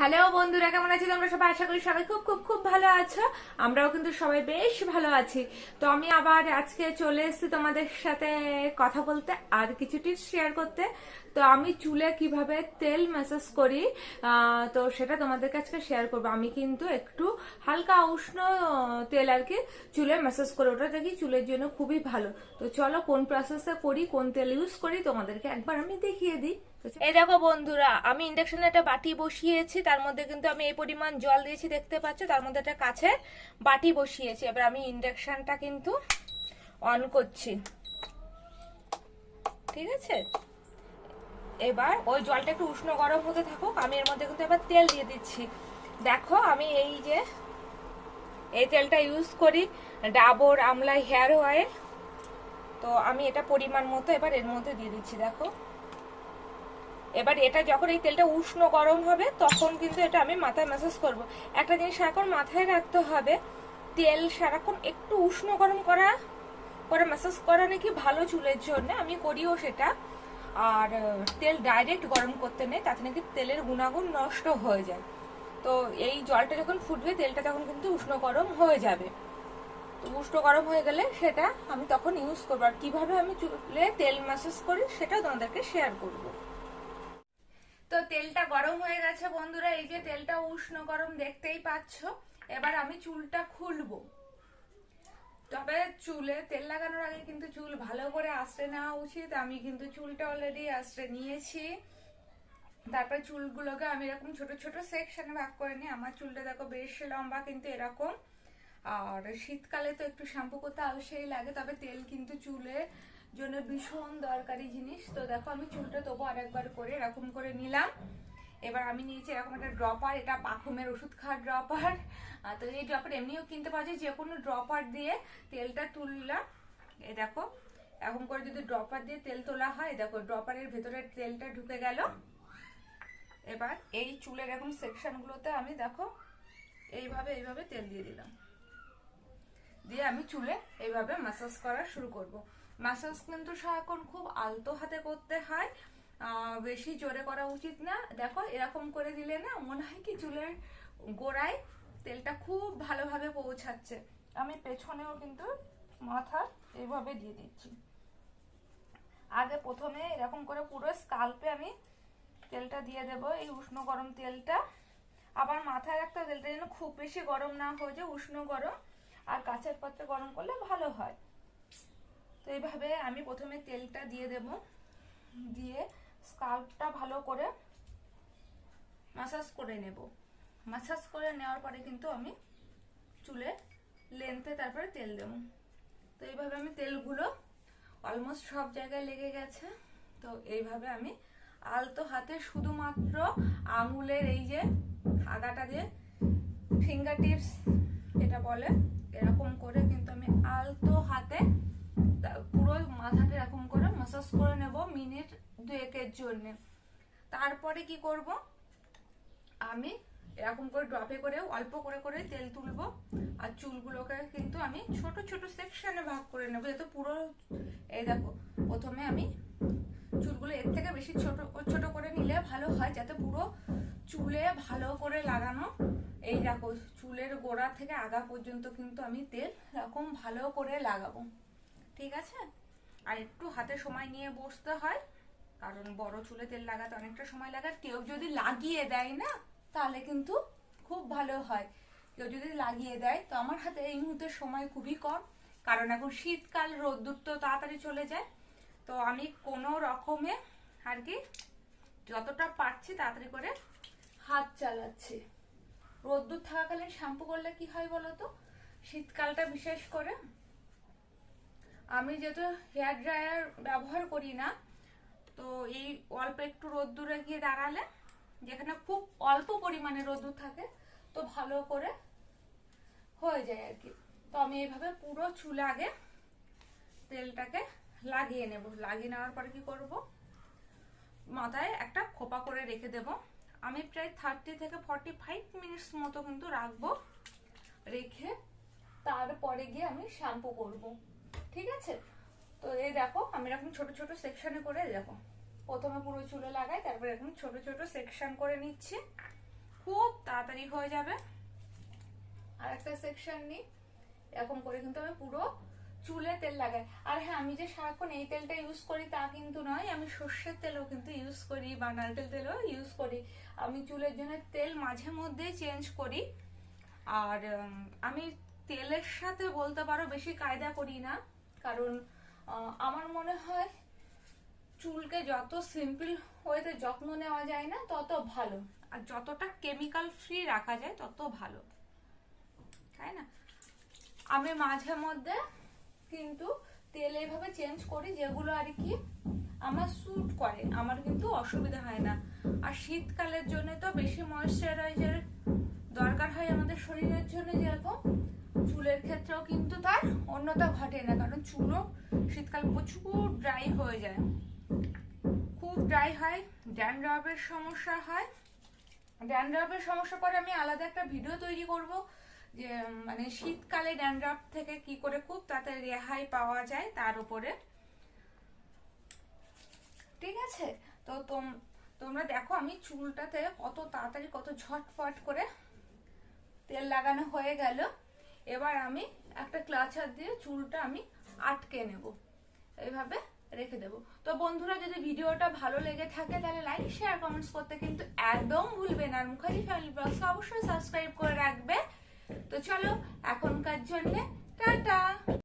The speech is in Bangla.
হ্যালো বন্ধুরা, কেমন আছো তোমরা সবাই? আশা করি সবাই খুব খুব খুব ভালো আছো। আমরাও কিন্তু সবাই বেশ ভালো আছি। তো আমি আবার আজকে চলে এসেছি তোমাদের সাথে কথা বলতে আর কিছু টিপস শেয়ার করতে। তো আমি চুলে কিভাবে তেল ম্যাসাজ করি তো সেটা তোমাদের কাছে শেয়ার করবো। আমি কিন্তু একটু হালকা উষ্ণ তেল আর কি চুলে ম্যাসাজ করে, ওটা দেখি চুলের জন্য খুবই ভালো। তো চলো কোন প্রসেসে করি, কোন তেল ইউজ করি তোমাদেরকে একবার আমি দেখিয়ে দিই। এই দেখো বন্ধুরা, আমি ইন্ডাকশনে একটা বাটি বসিয়েছি, তার মধ্যে কিন্তু আমি এই পরিমাণ জল দিয়েছি, দেখতে পাচ্ছ। তার মধ্যে একটা কাছের বাটি বসিয়েছি। এবার আমি ইন্ডাকশনটা কিন্তু অন করছি, ঠিক আছে। এবার ওই জলটা একটু উষ্ণ গরম হতে থাকুক, আমি এর মধ্যে কিন্তু এবার তেল দিয়ে দিচ্ছি। দেখো আমি এই তেলটা ইউজ করি, ডাবর আমলা হেয়ার অয়েল। তো আমি এটা পরিমাণ মতো এবার এর মধ্যে দিয়ে দিচ্ছি। দেখো এবার এটা যখন এই তেলটা উষ্ণ গরম হবে তখন কিন্তু এটা আমি মাথায় ম্যাসাজ করব। একটা জিনিস সারাক্ষণ মাথায় রাখতে হবে, তেল সারাক্ষণ একটু উষ্ণ গরম করে ম্যাসাজ করা নাকি ভালো চুলের জন্য, আমি করিও সেটা। আর তেল ডাইরেক্ট গরম করতে নেই, তাতে নাকি তেলের গুণাগুণ নষ্ট হয়ে যায়। তো এই জলটা যখন ফুটবে তেলটা তখন কিন্তু উষ্ণ গরম হয়ে যাবে। তো উষ্ণ গরম হয়ে গেলে সেটা আমি তখন ইউজ করবো। আর কিভাবে আমি চুলে তেল ম্যাসাজ করি সেটাও তোমাদেরকে শেয়ার করবো। তো তেলটা গরম হয়ে গেছে বন্ধুরা, এই যে তেলটা উষ্ণ গরম দেখতেই পাচ্ছ। এবার আমি চুলটা খুলবো। তবে চুলে তেল লাগানোর আগে কিন্তু চুল ভালো করে আঁচড়ে নেওয়া উচিত। আমি কিন্তু চুলটা অলরেডি আঁচড়ে নিয়েছি। তারপর চুলগুলোকে আমি এরকম ছোট ছোট সেকশনে ভাগ করে নিই। আমার চুলটা দেখো বেশ লম্বা কিন্তু এরকম। আর শীতকালে তো একটু শ্যাম্পু করতে অবশ্যই লাগে, তবে তেল কিন্তু চুলের জন্য ভীষণ দরকারি জিনিস। তো দেখো আমি চুলটা তবু আরেকবার করে এরকম করে নিলাম। এবার আমি নিয়েছি এরকম একটা ড্রপার, এটা পাখমের ওষুধ খাওয়ার ড্রপার। তো এই ড্রপার এমনিও কিনতে পাওয়া যায়, যে কোনো ড্রপার দিয়ে তেলটা তুললাম। এই দেখো এরকম করে যদি ড্রপার দিয়ে তেল তোলা হয়, দেখো ড্রপারের ভেতরে তেলটা ঢুকে গেল। এবার এই চুলের এরকম সেকশনগুলোতে আমি দেখো এইভাবে তেল দিয়ে দিলাম, দিয়ে আমি চুলে এইভাবে ম্যাসাজ করা শুরু করব। ম্যাসাজ কিন্তু সারাক্ষণ খুব আলতো হাতে করতে হয়, বেশি জোরে করা উচিত না। দেখো এরকম করে দিলে না মনে হয় কি চুলের গোড়ায় তেলটা খুব ভালোভাবে পৌঁছাচ্ছে। আমি পেছনেও কিন্তু মাথা এইভাবে দিয়ে দিচ্ছি। আগে প্রথমে এরকম করে পুরো স্কাল্পে আমি তেলটা দিয়ে দেব, এই উষ্ণ গরম তেলটা। আবার মাথায় রাখতে হবে তেলটা যেন খুব বেশি গরম না হয়ে যায়, উষ্ণ গরম। আর কাঁচের পাত্রে গরম করলে ভালো হয়। তো এইভাবে আমি প্রথমে তেলটা দিয়ে দেব, দিয়ে স্কাল্পটা ভালো করে ম্যাসাজ করে নেব। ম্যাসাজ করে নেওয়ার পরে কিন্তু আমি চুলে লেন্থে তারপরে তেল দেব। তো এইভাবে আমি তেলগুলো অলমোস্ট সব জায়গায় লেগে গেছে। তো এইভাবে আমি আলতো হাতে শুধুমাত্র আঙুলের এই যে আগাটা দিয়ে, ফিঙ্গার টিপস এটা বলে, এরকম করে কিন্তু আমি আলতো হাতে পুরো মাথাটা এরকম করে ম্যাসাজ করে নেব মিনিট 2-1 জন্য। তারপরে কি করব, আমি এরকম করে ড্রপে করে অল্প করে করে তেল তুলবো। আর চুলগুলোকে কিন্তু আমি ছোট ছোট সেকশনে ভাগ করে নেবো, যাতে পুরো, এই দেখো প্রথমে আমি চুলগুলো এর থেকে বেশি ছোট ছোট করে নিলে ভালো হয়, যাতে পুরো চুলে ভালো করে লাগানো। এই দেখো চুলের গোড়া থেকে আগা পর্যন্ত কিন্তু আমি তেল এরকম ভালো করে লাগাবো, ঠিক আছে। আর একটু হাতে সময় নিয়ে বসতে হয়, কারণ বড় চুলে তেল লাগাতে অনেকটা সময় লাগে। কেউ যদি লাগিয়ে দেয় না তাহলে কিন্তু খুব ভালো হয়। কেউ যদি লাগিয়ে দেয়, তো আমার হাতে এই মুহূর্তে সময় খুবই কম, কারণ এখন শীতকাল, রোদ্দুর তো তাড়াতাড়ি চলে যায়। তো আমি কোনো রকমে আর কি যতটা পারছি তাড়াতাড়ি করে হাত চালাচ্ছি। রোদ্দুর থাকাকালীন শ্যাম্পু করলে কি হয় বলতো, শীতকালটা বিশেষ করে আমি যেহেতু হেয়ার ড্রায়ার ব্যবহার করি না, তো এই অল্প একটু রোদ্দুরে গিয়ে দাঁড়ালে, যেখানে খুব অল্প পরিমাণে রোদ্দুর থাকে, তো ভালো করে হয়ে যায় আর কি। তো আমি এইভাবে পুরো চুলে আগে তেলটাকে লাগিয়ে নেব। লাগিয়ে নেওয়ার পরে কি করব, মাথায় একটা খোপা করে রেখে দেব। আমি প্রায় 30 থেকে 45 মিনিটস মতো কিন্তু রাখবো। রেখে তারপরে গিয়ে আমি শ্যাম্পু করব, ঠিক আছে। তো এই দেখো আমি এরকম ছোট ছোট সেকশনে করে, দেখো প্রথমে পুরো চুলে লাগাই, তারপরে এরকম ছোট ছোট সেকশন করে নিচ্ছি। খুব তাড়াতাড়ি হয়ে যাবে। আর একটা সেকশন নিই, এরকম করে কিন্তু আমি পুরো চুলে তেল লাগাই। আর হ্যাঁ, আমি যে সারাক্ষণ এই তেলটা ইউজ করি তা কিন্তু নয়, আমি সর্ষের তেলও কিন্তু ইউজ করি বা নারকেল তেলও ইউজ করি। আমি চুলের জন্য তেল মাঝে মধ্যেই চেঞ্জ করি। আর আমি তেলের সাথে বলতে পারো বেশি কায়দা করি না, কারণ আমার মনে হয় চুলকে যত সিম্পল ওয়েতে যত্ন নেওয়া যায় না তত ভালো, আর যতটা কেমিক্যাল ফ্রি রাখা যায় তত ভালো, তাই না? আমি মাঝে মধ্যে কিন্তু তেল এইভাবে চেঞ্জ করি যেগুলো আর কি আমার স্যুট করে, আমার কিন্তু অসুবিধা হয় না। আর শীতকালের জন্য তো বেশি ময়েশ্চারাইজার দরকার হয় আমাদের শরীরের জন্য, যেরকম চুলের ক্ষেত্রেও কিন্তু তার অন্যতা ঘটে না, কারণ চুলও শীতকাল প্রচুর ড্রাই হয়ে যায়, খুব ড্রাই হয়, ড্যান্ড্রফের সমস্যা হয়। ড্যান্ড্রফের সমস্যা পরে আমি আলাদা একটা ভিডিও তৈরি করব, যে মানে শীতকালে ড্যান্ড্রফ থেকে কি করে খুব তাড়াতাড়ি রেহাই পাওয়া যায় তার উপরে, ঠিক আছে? তো তোমরা দেখো আমি চুলটাতে কত তাড়াতাড়ি কত ঝটপট করে তেল লাগানো হয়ে গেল। এবার আমি একটা ক্লাচার দিয়ে চুলটা আমি আটকে নেব, এইভাবে রেখে দেব। তো বন্ধুরা, যদি ভিডিওটা ভালো লেগে থাকে তাহলে লাইক শেয়ার কমেন্টস করতে কিন্তু একদম ভুলবে না। আর মুখার্জি ফ্যামিলি ব্লগস অবশ্যই সাবস্ক্রাইব করে রাখবে। তো চলো এখনকার জন্য টাটা।